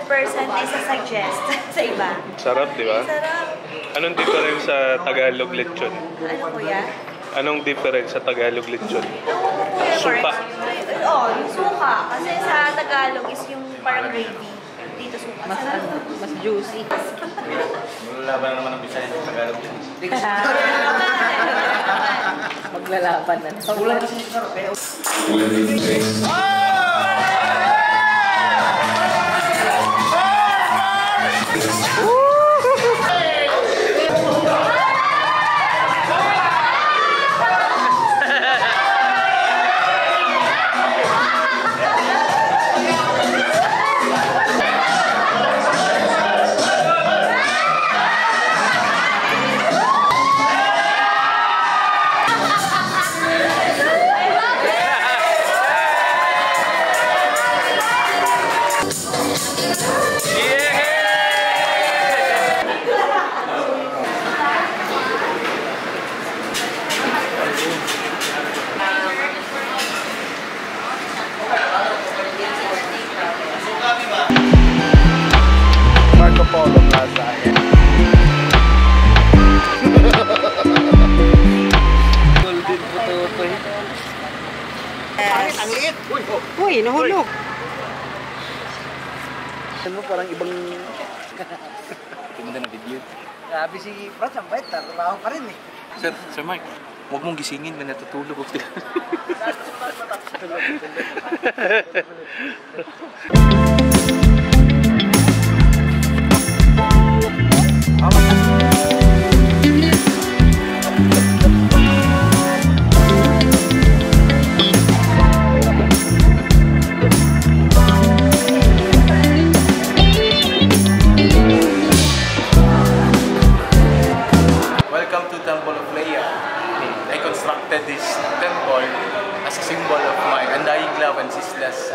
isa-suggest sa iba. Sarap, di ba? Sarap. Anong difference sa Tagalog lechon? Ano kuya? Anong difference sa Tagalog lechon? Suka. Oo, yung suka. Kasi sa Tagalog is yung parang gravy. Dito suka. Mas juicy. Maglalaban naman ang Bisaya sa Tagalog. Maglalaban na. Wala na siya sarap eh. Marco Polo Plaza. Golden puto-puto. Ang liit! Uy, nahulog. Ano mo parang ibang... Ito mo na video. Grabe si Franz, ang bait. Trabaho pa rin eh. Sir Mike, huwag mong gisingin na natutulog. Welcome to Temple of Leia. I constructed this temple as a symbol of my undying love and ceaseless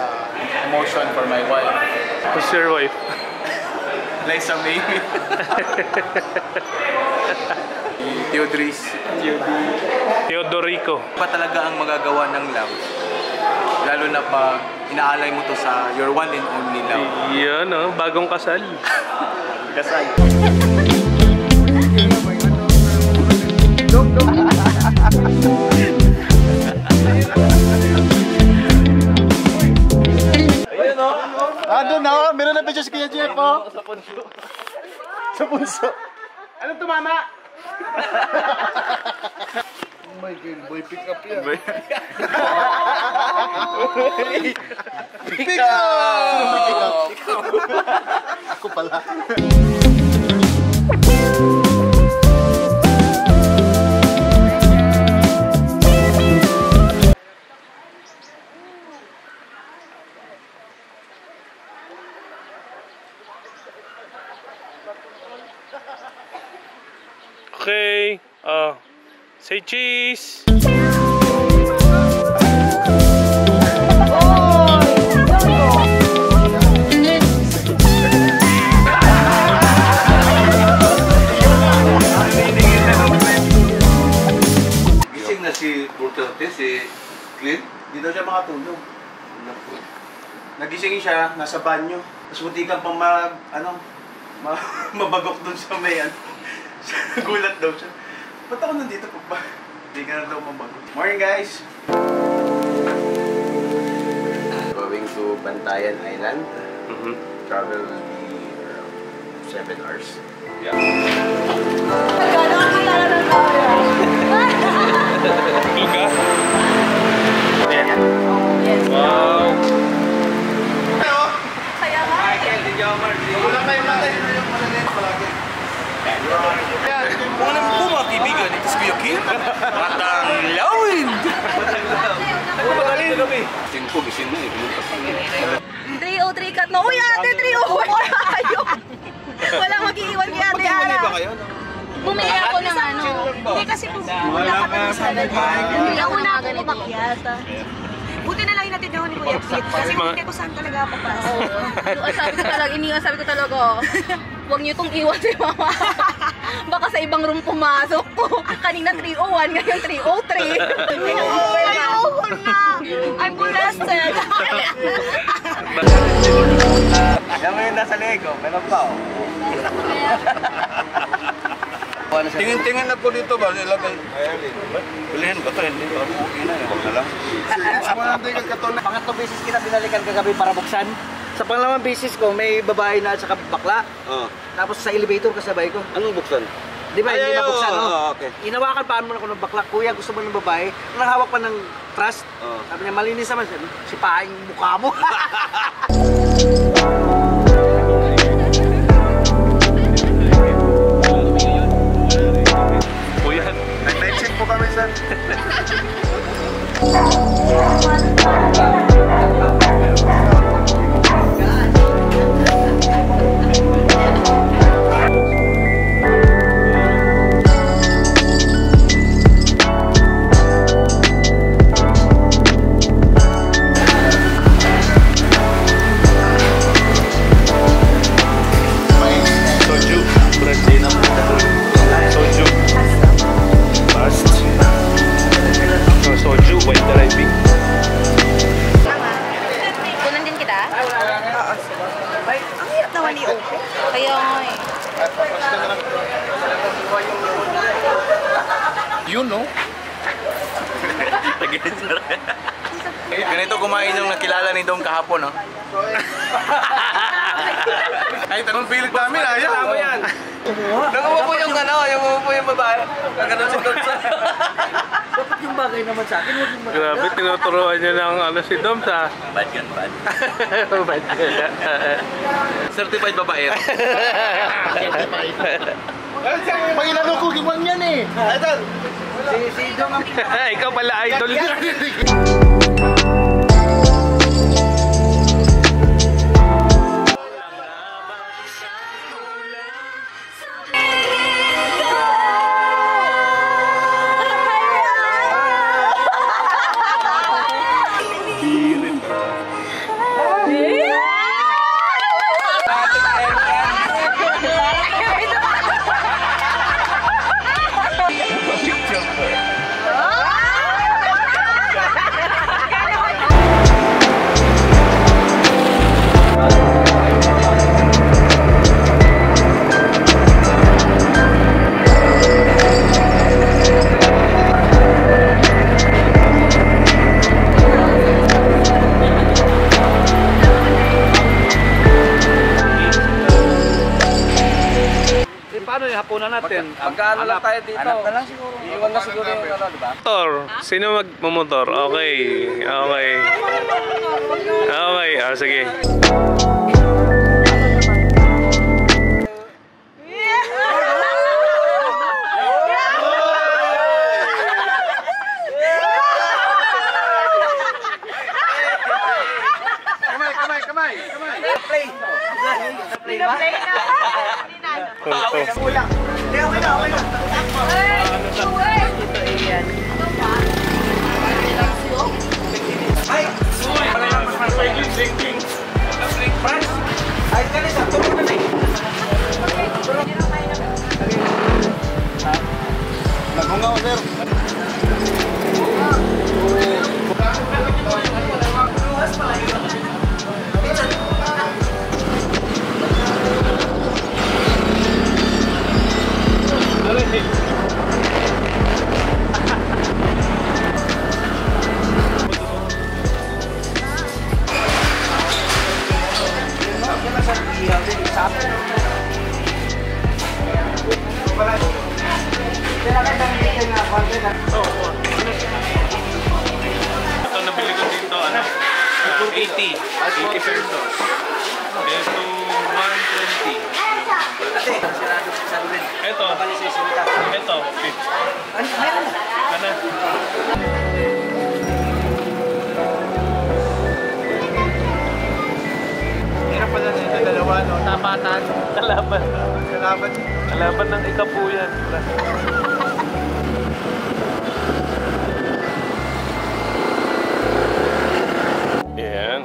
emotion for my wife. Who's your wife? Liza May. Teodorico. Pa talaga ang magagawa ng love? Lalo na pag inaalay mo to sa your one and only love. Yan, oh, bagong kasal. Kasal. Ayun o. Doon na o. Meron na ba siya si Kuya Jeff o? Sa punso. Sa punso. Anong tumama? Oh my God, boy, pick up yan. Pick up! Ako pala. Okay. Say cheese. Gising na si Burtote, si Clint. Hindi daw siya makatulog. Nagising siya, nasa banyo. Tapos butikan pang mabagok dun sa may Gulat daw siya. Ba't ako nandito pa? Hindi ka na daw mabago. Morning guys! Going to Bantayan Island. Travel will be around 7 hours. Yeah. Luga? Yes. Wow. Kaya nga. Wala kayo natin. Yung malaliit palagi. Kung alam po mga kaibigan, ito si Kuya Kim. Matang lawin! Matang lawin! Gising ko, gising mo eh. 303 cut no. Uy, ate, 301 tayo. Walang mag-iiwan kay ate Ana. Ba kayo? Bumili ako ng ano. Hindi kasi pumunta ka pa sa Hindi ako na ako umakyat. Buti na lang inatid ako ni Kuya Pete. Kasi hindi ko saan talaga papasok. Sabi ko talaga, huwag niyo itong iwan si Mama. Baka sa ibang room pumasok ko. Kanina 301, ngayon 303. Ayoko na. I'm molested. Kami yung nasa Lego, meron pa oh. Tingin-tingin na po dito ba? Ilagay. Bilhin ba ito? Hindi ba? Okay na yun. Huwag na lang. Pangatlong beses kita binalikan kagabi para buksan. Sa pangalawang beses ko, may babae na at saka bakla. Tapos sa elevator kasabay ko. Anong buksan? Di ba, hindi mabuksan, no? Okay. Inawakan pa mo ako ng bakla. Kuya, gusto mo ng babae? Nanghawak pa ng trust. Sabi niya, malinis naman. Sipahin yung mukha mo. Kuya. Nag-night po kami, sir. Soju. Brandy na. Soju. Fast. Soju, white driving. Kunan din kita? Ay, ang hirap naman i-open. Kaya nga eh. Yun, no? Ganito kumain yung nakilala ni Dong kahapon, no? Ay, tanong pilit namin, ayaw. Tama yan. Nangupo yung ano, yung babae. Nagano'n si Dom. Dapat yung bagay naman sa akin, huwag yung bagay. Grabe, tinuturuan niya ng ano si Dom sa... Bad yan, bad. Bad yan. Certified babae. May inanong ko, giwan yan eh. Idol. Si Dom ang... Ikaw pala idol. Paano yung hapunan natin? Magkano lang tayo dito? Hanap na lang siguro. Iwan na siguro yung ano, di ba? Motor. Sino magmumotor? Okay. Okay. Okay. Sige. Kamay. Play. Play ba? Kulang. Hindi, okay na. Ay! Ay, ganito. Tulog na eh. Nagunga ko, sir. Ito nabili ko dito, ano? 80 pesos. Ito 120. Ito. Ito. Ano? Hirap pala nito dalawa, no? Tapatan. Kalaban. Kalaban ng ikapuyan. Yan.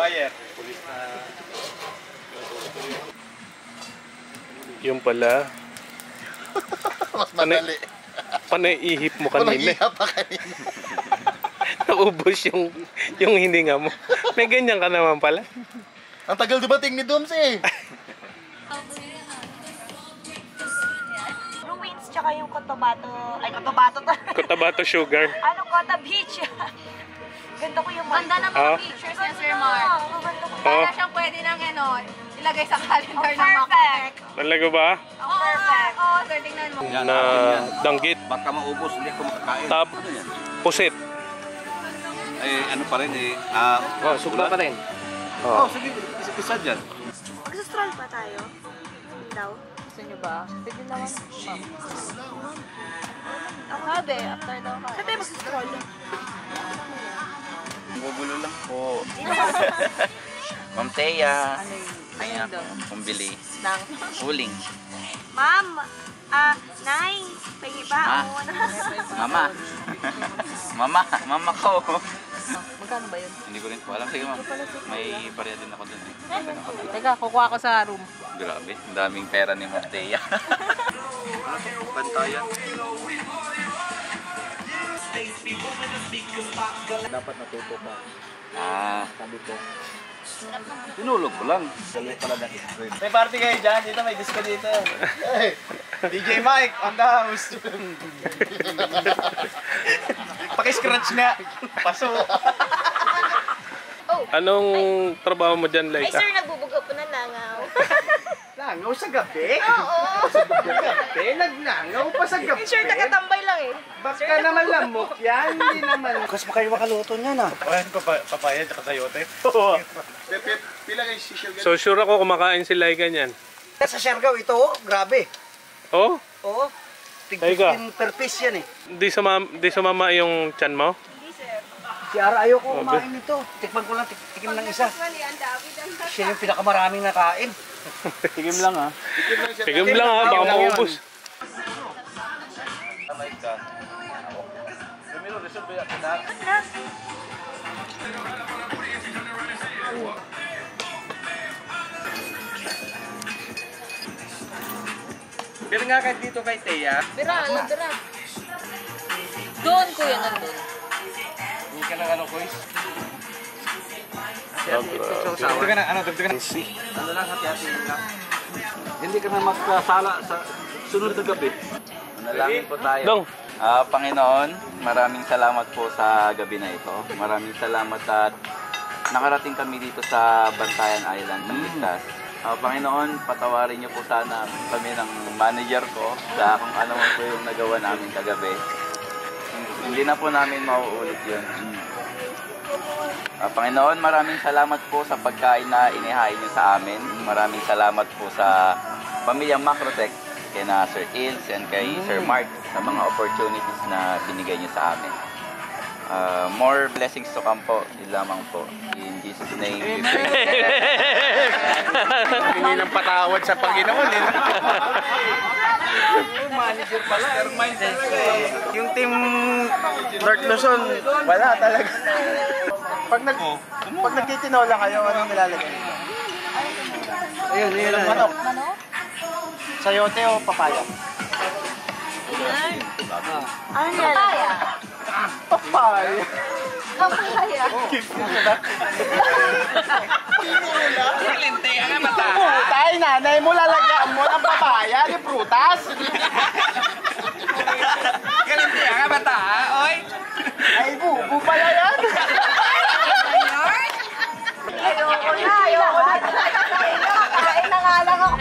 Wire. Yung pala. Mas madali. Panay ihip mo kanina. Panay pa kanina. Naubos yung hininga mo. May ganyan ka naman pala. Ang tagal dumating ni Doms eh. Ruins, tsaka yung Cotabato. Ay, Cotabato to. Cotabato Sugar. Ano, Cota Beach. Ganda ko yung Ganda ng mga pictures niya, Sir Mark. Para siyang pwede nang ilagay sa calendar ng Macrotech. Perfect. Talaga ba? Perfect. Oo, sir, tingnan mo. Na danggit. Baka maubos, hindi ko makakain. Tap. Ano yan? Pusit. Eh, ano pa rin eh. Oh, sugla pa rin. Oh, sige. Isa dyan. Magsastroll pa tayo. Daw. Gusto niyo ba? Pwede naman, ma'am. Sabi, after daw ka. Saan tayo magsastroll? Gugulo lang po. Ma'am Thea. Ayan ako, pambili. Nang. Uling. Ma'am, Nay, pahingi pa Ma. ako. Mama. Mama ko. Magkano ba yun? Hindi ko rin po alam. Sige ma'am. May pareha din ako dun eh. Teka, kukuha ko sa room. Grabe, ang daming pera ni Ma'am Thea. Bantayan. Dapat natuto ka. Sabi ko. Tinulog ko lang. Galing pala na screen. May party kayo dyan. Dito may disco dito. DJ Mike on the house. Paki-scratch nga. Paso. Anong trabaho mo dyan, Ay, Laika? sir, nagbubuga po ng langaw. Langaw sa gabi? Oo. Gabi? Naglangaw pa sa gabi? Sure, tagatambay lang eh. Baka naman lamok yan. Hindi naman. Bukas pa kayo makaluto niyan ah. Ayan, papaya at sayote. Pila kayo sisyo So sure ako kumakain si Laika niyan. Sa Siargao, ito oh, grabe. Oh? Oo. Tig Teka. 15 per piece yan eh. Di sumama yung tiyan mo? Si Ara ayoko kumain nito. Tikman ko lang, tikim ng isa. Siya yung pinakamaraming nakain. Tigim lang ha. Tigam lang ha, baka maubos. Pero nga kahit dito kay Thea, Bira. Doon, kuya, nandun. hindi ka ng ano, Kois. Dagdagan ng ano, dagdagan ng Ano lang, hati-hati lang. Hindi ka na magkasala sa sunod na gabi. Manalangin po tayo. Dong. Panginoon, maraming salamat po sa gabi na ito. Maraming salamat at nakarating kami dito sa Bantayan Island ng Ligtas. Panginoon, patawarin niyo po sana kami ng manager ko sa kung ano man po yung nagawa namin kagabi. Hindi na po namin mauulit yun. Panginoon, maraming salamat po sa pagkain na inihain niyo sa amin. Maraming salamat po sa pamilyang Macrotech, kay na Sir Ilse and kay Sir Mark sa mga opportunities na binigay niyo sa amin. More blessings to come po. Yun lamang po. In Jesus' name. Hindi ng patawad sa Panginoon. Manager pala. Yung team North Luzon, wala talaga. Pag nagtitinola kayo, anong nilalagay? Ayun. Manok. Sayote o papaya? Ano yan? Papaya. Papaya. Putay, nanay mo lalagyan mo ng papaya ni prutas. Kalinti ka bata, oy. Ay, bubu pala yan. Ayoko na. Kain na nga lang ako.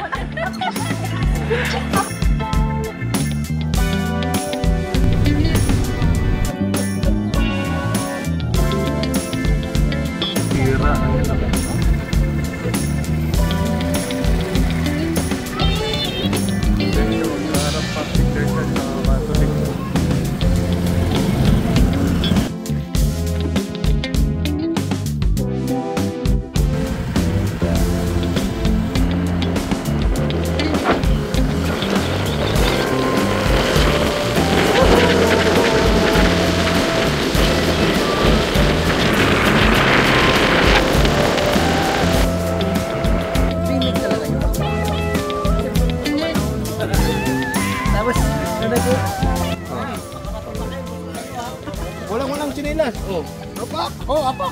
Oh, apa?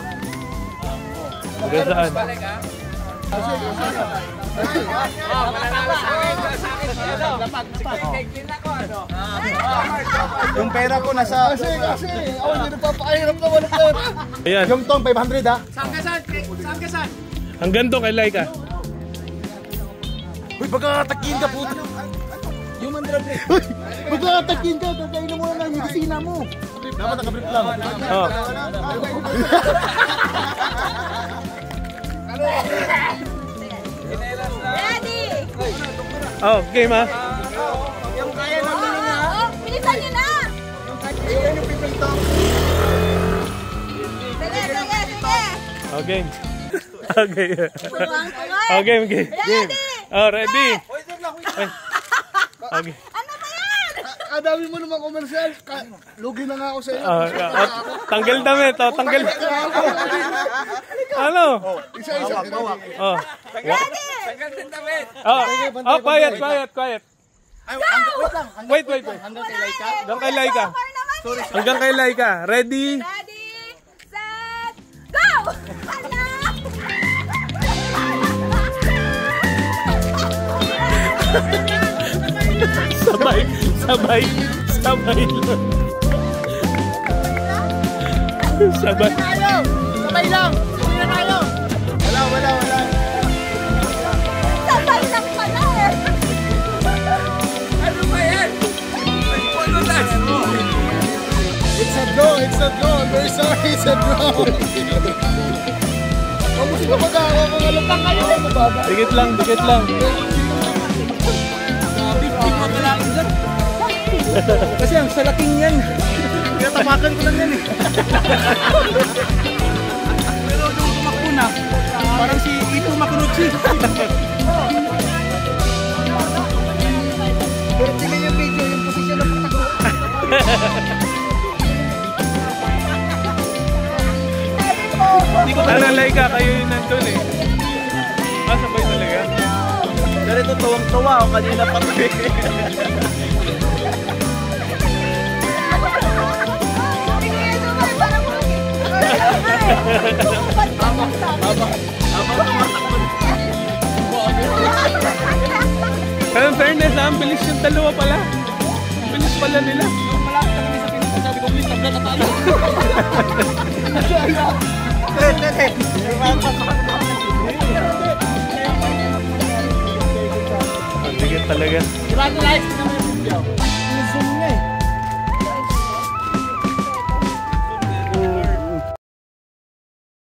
Hanggang saan? Yung pera ko nasa... Kasi, ako hindi nagpapakahirap na walang pera. Ayan. Yung tong 500 ha? Hanggang doon kay Laika. Uy, magkakatakin ka puto. Yung mandrabre. Uy, magkakatakin ka. Kakainin mo na ng medisina mo. Dapat nakabrip lang. Oh. Ready! Oh, game ha? Yung kaya naman nga. Oh, bilisan niyo na! Ayun yung people talk. Sige, sige, sige! Oh, game. Okay. Tuwang-tuwa! Oh, game, game. Ready! Oh, ready. Okay. Ano ba yan? Kadami mo naman komersyal. Lugi na nga ako sa iyo. Oh, tanggal damit. Oh, tanggal. Ano? Isa-isa. Oh. Ready! Oh, quiet. Wait. Hanggang kay Laika. Hanggang kay Laika. Hanggang kay Laika. Ready? Ready, set, go! Sabay lang. Sabay. Sabay lang. Uwi na tayo. Wala. Sabay lang pala eh. It's a draw. I'm very sorry. It's a draw. Kamusta ka mag-aakalapang kayo? Dikit lang. Kasi ang salaking yan. Kaya tamakan ko lang yan eh. Pero nung tumakbo na, parang si Ito Makunuchi. Pero tingnan yung video, yung posisyon ng patakbo. Ano, Laika, kayo yung nandun eh. Sabay talaga. Ganito tuwang-tuwa ako kanina pa to eh. Pero in fairness, ang bilis yung dalawa pala. Bilis pala nila. Yung malapit na kami sa pinag sabi ko, please, tabla na tayo. Ang dikit talaga. Sigurado live na may video. Yung zoom niya eh.